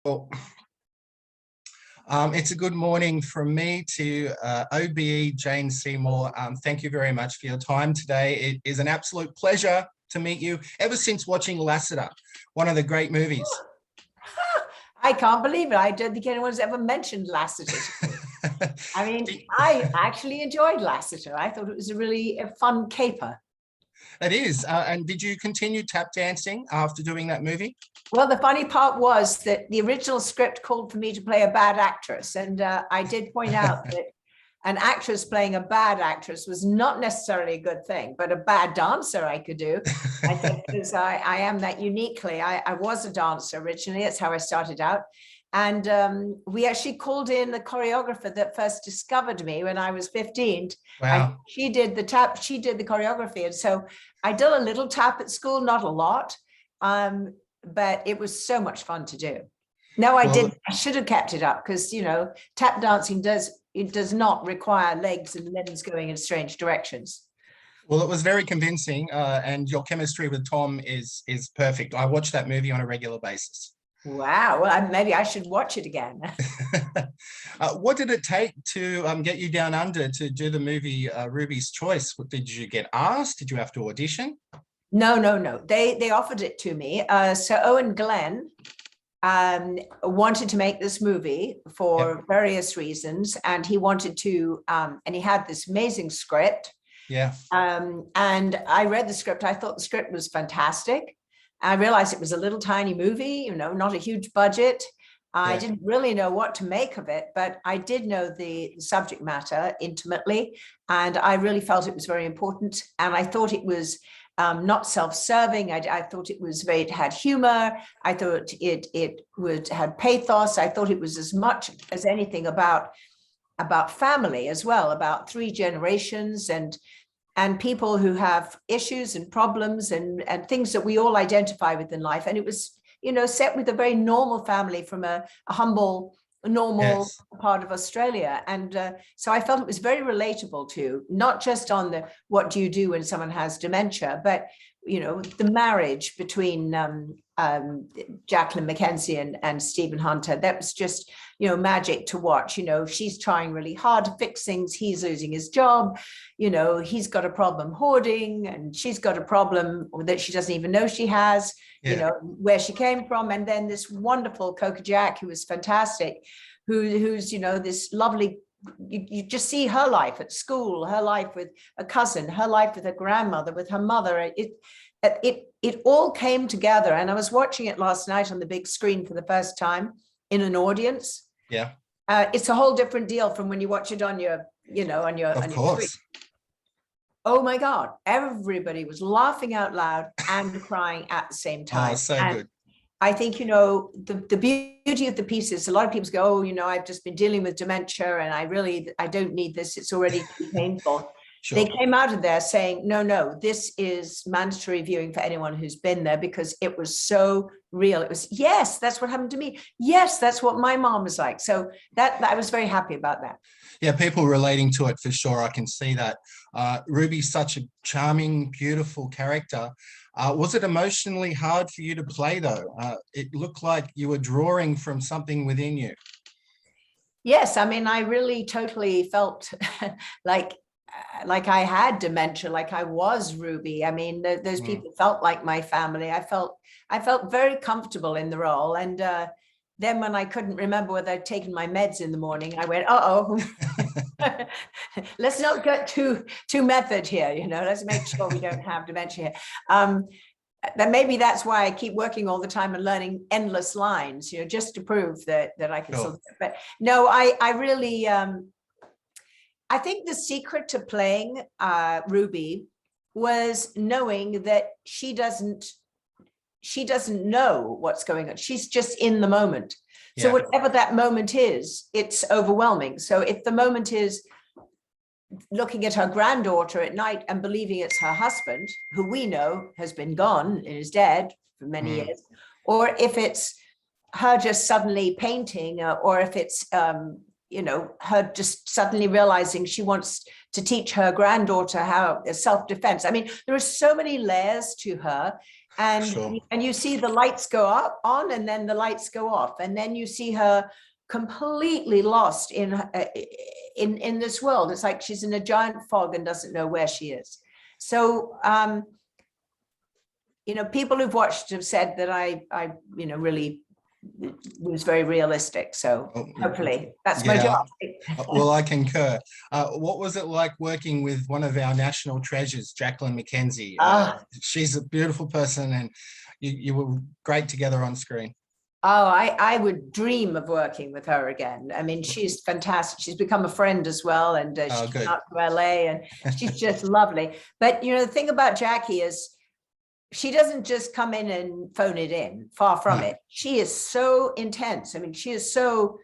Well, it's a good morning from me to OBE Jane Seymour. Thank you very much for your time today. It is an absolute pleasure to meet you ever since watching Lassiter, one of the great movies. I can't believe it. I don't think anyone's ever mentioned Lassiter. I mean, I actually enjoyed Lassiter. I thought it was a fun caper. It is. And did you continue tap dancing after doing that movie? Well, the funny part was that the original script called for me to play a bad actress. And I did point out that an actress playing a bad actress was not necessarily a good thing, but a bad dancer I could do. I think because I am that uniquely. I was a dancer originally. That's how I started out. And we actually called in the choreographer that first discovered me when I was 15. Wow. She did the choreography. And so I did a little tap at school, not a lot, but it was so much fun to do. No, I should have kept it up because, you know, tap dancing does not require legs and limbs going in strange directions. Well, it was very convincing, and your chemistry with Tom is perfect. I watch that movie on a regular basis. Wow. Well, maybe I should watch it again. What did it take to get you down under to do the movie Ruby's Choice? Did you get asked? Did you have to audition? No. They offered it to me. So Owen Glenn wanted to make this movie for various reasons, and he wanted to, and he had this amazing script. Yeah. And I read the script. I thought the script was fantastic. I realized it was a little tiny movie, you know, not a huge budget. I didn't really know what to make of it, but I did know the subject matter intimately, and I really felt it was very important. And I thought it was not self-serving. I thought it had humor. I thought it had pathos. I thought it was as much as anything about family as well, about 3 generations and people who have issues and problems and things that we all identify with in life. And it was, you know, set with a very normal family from a humble, normal part of Australia. And so I felt it was very relatable to, not just on the, what do you do when someone has dementia, but, you know, the marriage between Jacqueline McKenzie and Stephen Hunter. That was just, you know, magic to watch. You know, she's trying really hard to fix things. He's losing his job. You know, he's got a problem hoarding, and she's got a problem that she doesn't even know she has, you know, where she came from. And then this wonderful Coca Jack, who was fantastic, who's, you know, this lovely, you just see her life at school, her life with a cousin, her life with her grandmother, with her mother. It all came together. And I was watching it last night on the big screen for the first time in an audience. Yeah. It's a whole different deal from when you watch it on your, you know, on your screen. Oh my God, everybody was laughing out loud and crying at the same time. Oh, so good. I think, you know, the beauty of the piece is a lot of people go, oh, you know, I've just been dealing with dementia and I don't need this. It's already too painful. Sure. They came out of there saying, no, this is mandatory viewing for anyone who's been there, because it was so real. It was, yes, that's what happened to me. Yes, that's what my mom was like. So that I was very happy about that. Yeah, people relating to it for sure. I can see that. Ruby's such a charming, beautiful character. Was it emotionally hard for you to play though? It looked like you were drawing from something within you. Yes, I mean, I really totally felt like I had dementia, like I was Ruby. I mean, those people felt like my family. I felt very comfortable in the role. And then when I couldn't remember whether I'd taken my meds in the morning, I went, uh-oh, let's not get too method here. You know, let's make sure we don't have dementia here. Then maybe that's why I keep working all the time and learning endless lines, you know, just to prove that I can still. But no, I really, I think the secret to playing Ruby was knowing that she doesn't know what's going on. She's just in the moment. Yeah. So whatever that moment is, it's overwhelming. So if the moment is looking at her granddaughter at night and believing it's her husband, who we know has been gone and is dead for many years, or if it's her just suddenly painting, or if it's you know, her just suddenly realizing she wants to teach her granddaughter how self-defense. I mean, there are so many layers to her. And, Sure. and you see the lights go up on, and then the lights go off. And then you see her completely lost in this world. It's like she's in a giant fog and doesn't know where she is. So, you know, people who've watched have said that I you know, really was very realistic. So hopefully that's my job. Well, I concur. What was it like working with one of our national treasures, Jacqueline McKenzie? She's a beautiful person, and you were great together on screen. Oh, I would dream of working with her again. I mean, she's fantastic. She's become a friend as well, and she came out to LA, and she's just lovely. But you know, the thing about Jackie is she doesn't just come in and phone it in. Far from it. She is so intense. I mean, she is so,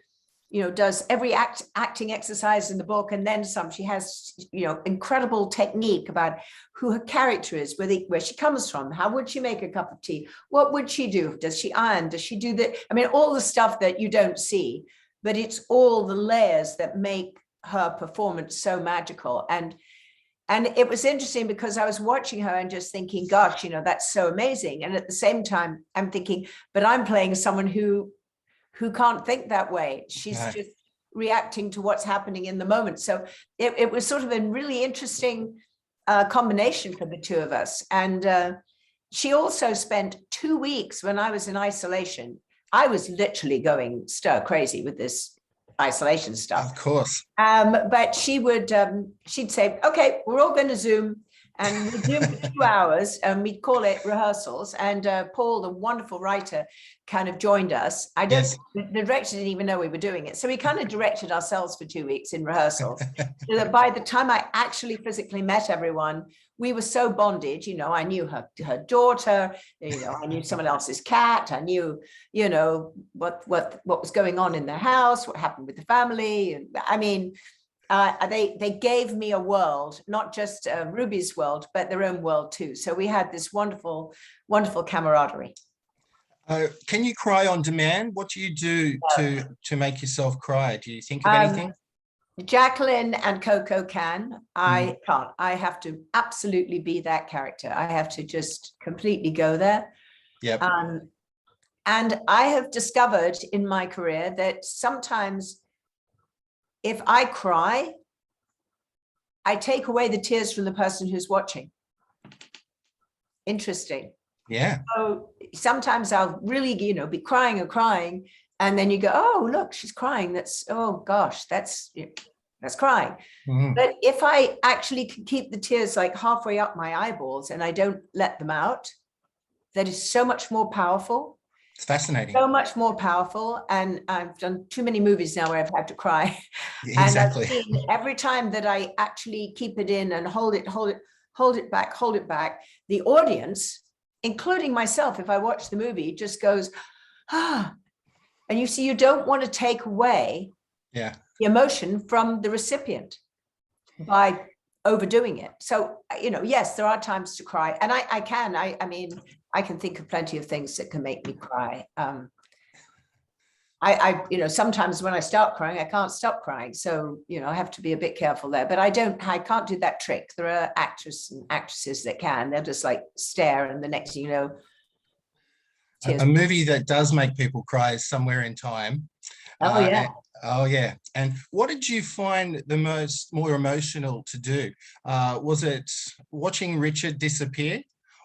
you know, does every acting exercise in the book and then some. She has, you know, incredible technique about who her character is, where she comes from. How would she make a cup of tea? What would she do? Does she iron? Does she do that? I mean, all the stuff that you don't see, but it's all the layers that make her performance so magical. And it was interesting because I was watching her and just thinking, gosh, you know, that's so amazing. And at the same time, I'm thinking, but I'm playing someone who can't think that way. She's just reacting to what's happening in the moment. So it was sort of a really interesting combination for the two of us. And she also spent 2 weeks when I was in isolation. I was literally going stir crazy with this isolation stuff. Of course. But she would, she'd say, okay, we're all going to Zoom, and we'd Zoom for 2 hours, and we'd call it rehearsals. And Paul, the wonderful writer, kind of joined us. The director didn't even know we were doing it. So we kind of directed ourselves for 2 weeks in rehearsals. So that by the time I actually physically met everyone, we were so bonded. You know, I knew her daughter, you know, I knew someone else's cat. I knew, you know, what was going on in the house, what happened with the family. And I mean, they gave me a world, not just Ruby's world, but their own world too. So we had this wonderful, wonderful camaraderie. Can you cry on demand? What do you do to make yourself cry? Do you think of anything? Jacqueline and Coco can. I can't. I have to absolutely be that character. I have to just completely go there. Yep. And I have discovered in my career that sometimes if I cry, I take away the tears from the person who's watching. Interesting. Yeah. So sometimes I'll really, you know, be crying and crying, and then you go, oh, look, she's crying. That's, oh gosh, that's crying. But if I actually can keep the tears like halfway up my eyeballs and I don't let them out, that is so much more powerful. It's fascinating. So much more powerful. And I've done too many movies now where I've had to cry. Exactly. And I've seen every time that I actually keep it in and hold it back, the audience, including myself, if I watch the movie, just goes, ah. And you see, you don't want to take away the emotion from the recipient by overdoing it. So, you know, yes, there are times to cry, and I mean, I can think of plenty of things that can make me cry. You know, sometimes when I start crying, I can't stop crying. So, you know, I have to be a bit careful there, but I can't do that trick. There are actors and actresses that can. They'll just like stare, and the next thing you know, tears. A movie that does make people cry is Somewhere in Time. Oh yeah. Oh yeah. And what did you find the more emotional to do? Was it watching Richard disappear,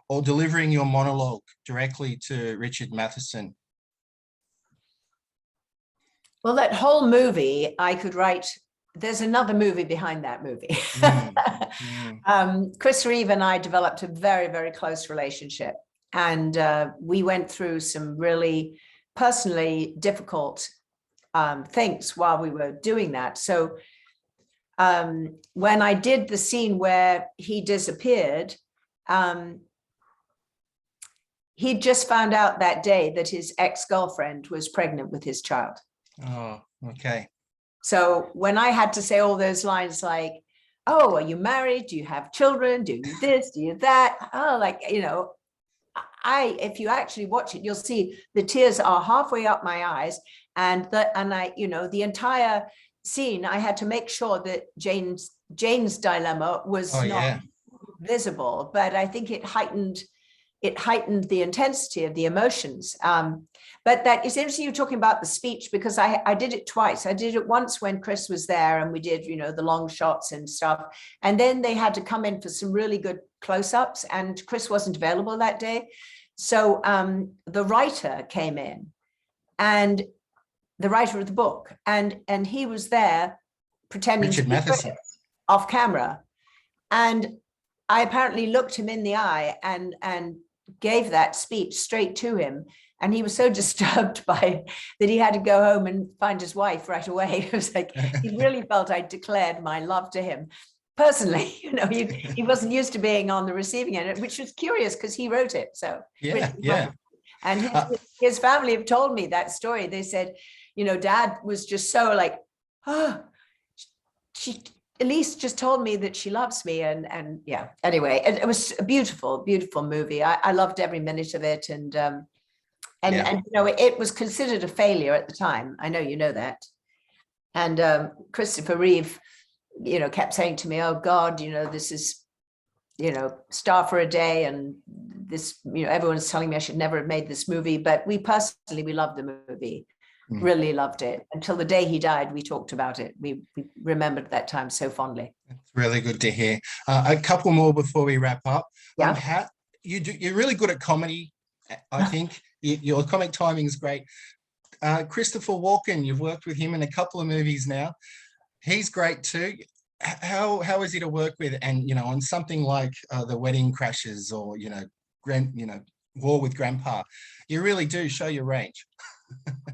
or delivering your monologue directly to Richard Matheson? Well, that whole movie, I could write. There's another movie behind that movie. Chris Reeve and I developed a very, very close relationship. And we went through some really personally difficult things while we were doing that. So when I did the scene where he disappeared, he just found out that day that his ex-girlfriend was pregnant with his child. Oh, okay. So when I had to say all those lines like, oh, are you married? Do you have children? Do you this? Do you that? Oh, like, you know, if you actually watch it, you'll see the tears are halfway up my eyes, and I, you know, the entire scene, I had to make sure that Jane's dilemma was not visible, but I think it heightened it heightened the intensity of the emotions. But that is interesting you're talking about the speech, because I did it twice. I did it once when Chris was there and we did, the long shots and stuff. And then they had to come in for some really good close-ups, and Chris wasn't available that day. So the writer came in, and the writer of the book, and he was there pretending Richard to be Matheson. off camera. And I apparently looked him in the eye and gave that speech straight to him. And he was so disturbed by it that he had to go home and find his wife right away. It was like, he really felt I declared my love to him personally. He wasn't used to being on the receiving end, which was curious because he wrote it. So Yeah. And his family have told me that story. They said, Dad was just so like, oh, she Elise just told me that she loves me. And yeah, anyway, it was a beautiful, beautiful movie. I loved every minute of it. And it was considered a failure at the time. I know you know that. And Christopher Reeve, kept saying to me, oh God, this is, Star for a Day. And this, everyone's telling me I should never have made this movie, but we loved the movie. Really loved it. Until the day he died, we talked about it. We remembered that time so fondly. It's really good to hear. A couple more before we wrap up. Yeah. You're really good at comedy, I think. Your comic timing is great. Christopher Walken, you've worked with him in a couple of movies now. He's great too. How is he to work with? And on something like The Wedding Crashers or War with Grandpa, you really do show your range.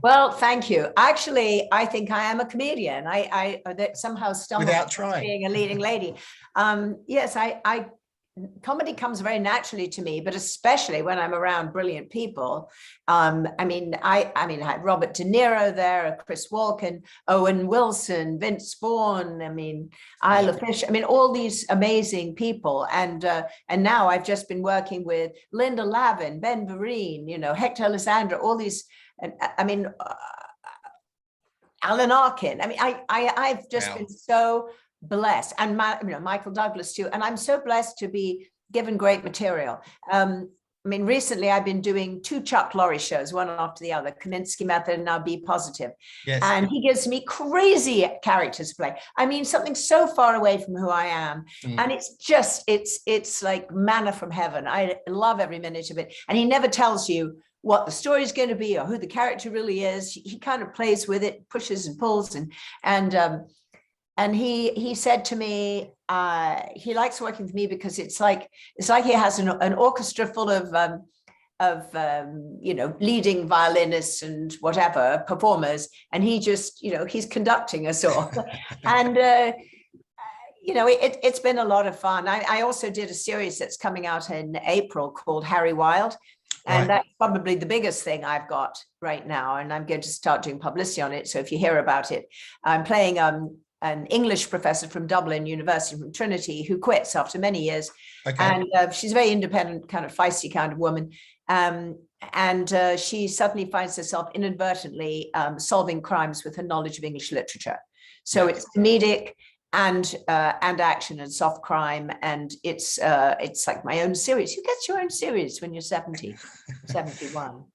Well, thank you. Actually, I think I am a comedian. I that somehow stumbled Without trying. Being a leading lady. Yes, I comedy comes very naturally to me, but especially when I'm around brilliant people. I had Robert De Niro there, Chris Walken, Owen Wilson, Vince Vaughn. Isla Fisher. All these amazing people. And now I've just been working with Linda Lavin, Ben Vereen, Hector Alessandro, all these. Alan Arkin. I've just been so blessed, and Michael Douglas too. And I'm so blessed to be given great material. Recently I've been doing 2 Chuck Lorre shows, one after the other, Kaminsky Method and now Be Positive. Yes. And he gives me crazy characters to play. Something so far away from who I am. And it's like manna from heaven. I love every minute of it. And he never tells you what the story is going to be or who the character really is. He kind of plays with it, pushes and pulls, and he said to me he likes working with me because it's like he has an orchestra full of leading violinists and whatever performers, and he just he's conducting us all. And it's been a lot of fun. I also did a series that's coming out in April called Harry Wild. And that's probably the biggest thing I've got right now. And I'm going to start doing publicity on it. So if you hear about it, I'm playing an English professor from Dublin University, from Trinity, who quits after many years. Okay. And she's a very independent, kind of feisty kind of woman. And she suddenly finds herself inadvertently solving crimes with her knowledge of English literature. So it's comedic and action and soft crime, and it's like my own series. Who gets your own series when you're 70, 71?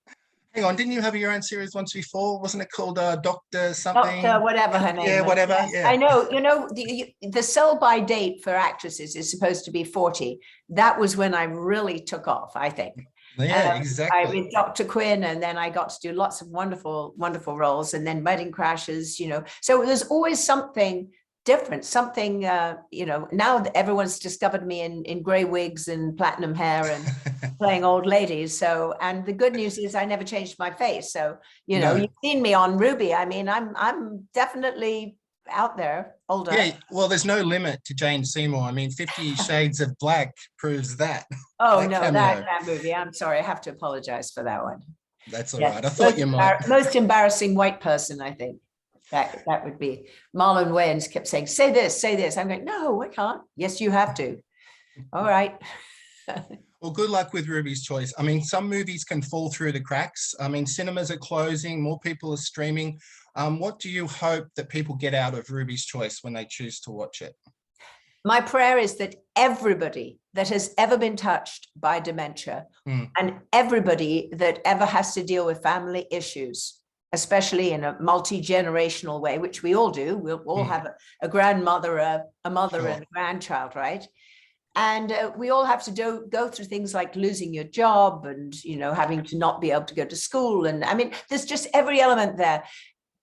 Hang on, didn't you have your own series once before? Wasn't it called Dr. something? Dr. whatever her name was. Whatever. Yeah. I know, the sell-by date for actresses is supposed to be 40. That was when I really took off, I think. Yeah, exactly. I with Dr. Quinn, and then I got to do lots of wonderful, wonderful roles, and then Wedding Crashers, So there's always something different, something, now everyone's discovered me in gray wigs and platinum hair and playing old ladies. So, and the good news is I never changed my face. So, you've seen me on Ruby. I'm definitely out there, older. Yeah, well, there's no limit to Jane Seymour. 50 Shades of Black proves that. Oh, no, that movie. I'm sorry. I have to apologize for that one. That's all right. I thought you might. Most embarrassing white person, I think. That would be Marlon Wayans kept saying, say this. I'm going, no, I can't. Yes, you have to. All right. Well, good luck with Ruby's Choice. Some movies can fall through the cracks. Cinemas are closing, more people are streaming. What do you hope that people get out of Ruby's Choice when they choose to watch it? My prayer is that everybody that has ever been touched by dementia and everybody that ever has to deal with family issues, especially in a multi-generational way, which we all do. We'll all have a grandmother, a mother and a grandchild, right? And we all have to go through things like losing your job and, you know, having to not be able to go to school. And I mean, there's just every element there.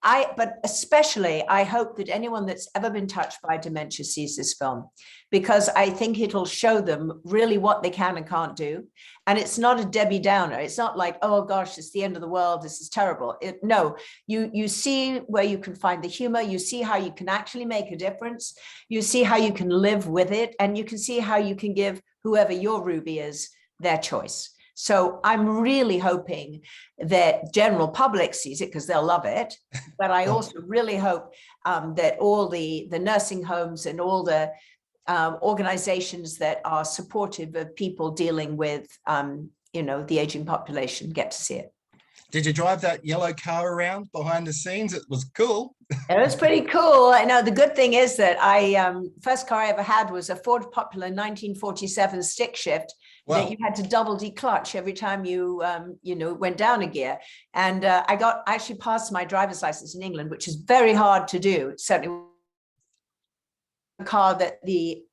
But especially, I hope that anyone that's ever been touched by dementia sees this film, because I think it'll show them really what they can and can't do. And it's not a Debbie Downer. It's not like, oh gosh, it's the end of the world, this is terrible. No, you see where you can find the humor, you see how you can actually make a difference, you see how you can live with it, and you can see how you can give whoever your Ruby is their choice. So I'm really hoping that general public sees it because they'll love it. But I also really hope that all the nursing homes and all the organizations that are supportive of people dealing with, you know, the aging population get to see it. Did you drive that yellow car around behind the scenes? It was cool. It was pretty cool. I know the good thing is that first car I ever had was a Ford Popular 1947 stick shift. Wow. That you had to double declutch every time you, you know, went down a gear. And I actually passed my driver's license in England, which is very hard to do. Certainly a car that the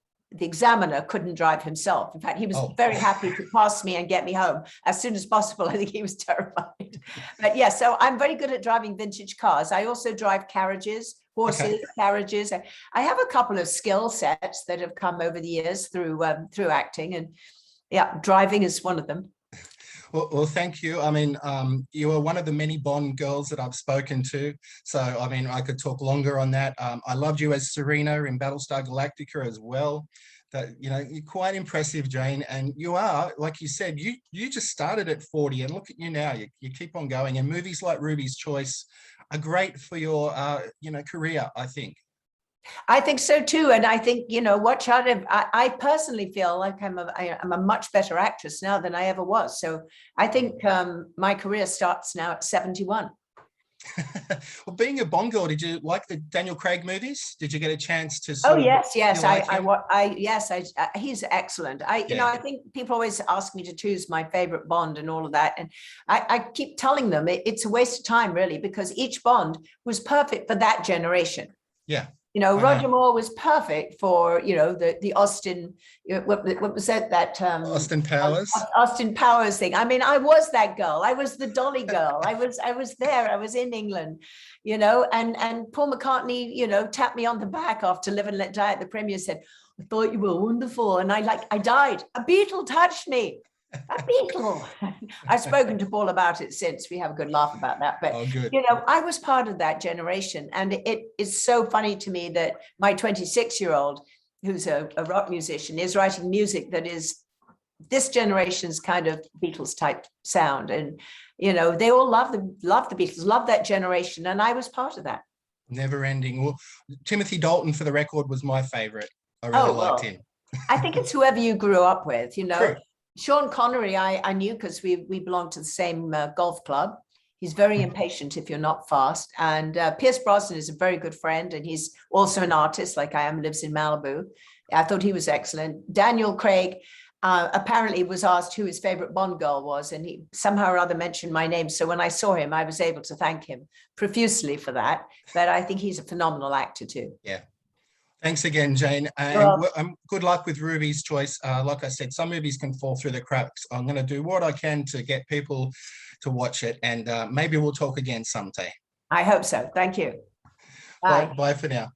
examiner couldn't drive himself. In fact, he was very happy to pass me and get me home as soon as possible. I think he was terrified. But yeah, so I'm very good at driving vintage cars. I also drive carriages, horses, carriages. I have a couple of skill sets that have come over the years through acting, and yeah, driving is one of them. Well, thank you. I mean, you are one of the many Bond girls that I've spoken to. So, I mean, I could talk longer on that. I loved you as Serena in Battlestar Galactica as well. That, you know, you're quite impressive, Jane. And you are, like you said, you just started at 40 and look at you now. You keep on going. And movies like Ruby's Choice are great for your, you know, career, I think. I think so too, and I think, you know, watch out. I personally feel like I'm a much better actress now than I ever was. So I think my career starts now at 71. Well, being a Bond girl, did you like the Daniel Craig movies? Did you get a chance to? Yes. He's excellent. You know, I think people always ask me to choose my favorite Bond and all of that, and I keep telling them it's a waste of time, really, because each Bond was perfect for that generation. Yeah. You know, Roger Moore was perfect for, you know, the Austin, what was that? Austin Powers. Austin Powers thing. I mean, I was that girl. I was the Dolly girl. I was there. I was in England, you know, and Paul McCartney, you know, tapped me on the back after Live and Let Die at the premiere, said, I thought you were wonderful. And I died. A Beatle touched me. A Beatle. I've spoken to Paul about it since. We have a good laugh about that. But, you know, I was part of that generation. And it is so funny to me that my 26-year-old, who's a rock musician, is writing music that is this generation's kind of Beatles type sound. And, you know, they all love the Beatles, love that generation. And I was part of that. Never ending. Well, Timothy Dalton, for the record, was my favorite. I really liked him. I think it's whoever you grew up with, you know. True. Sean Connery, I knew because we belonged to the same golf club. He's very impatient if you're not fast. And Pierce Brosnan is a very good friend, and he's also an artist like I am, lives in Malibu. I thought he was excellent. Daniel Craig apparently was asked who his favorite Bond girl was, and he somehow or other mentioned my name. So when I saw him, I was able to thank him profusely for that. But I think he's a phenomenal actor too. Yeah. Thanks again, Jane. And good luck with Ruby's Choice. Like I said, some movies can fall through the cracks. I'm going to do what I can to get people to watch it, and maybe we'll talk again someday. I hope so. Thank you. Bye. Bye for now.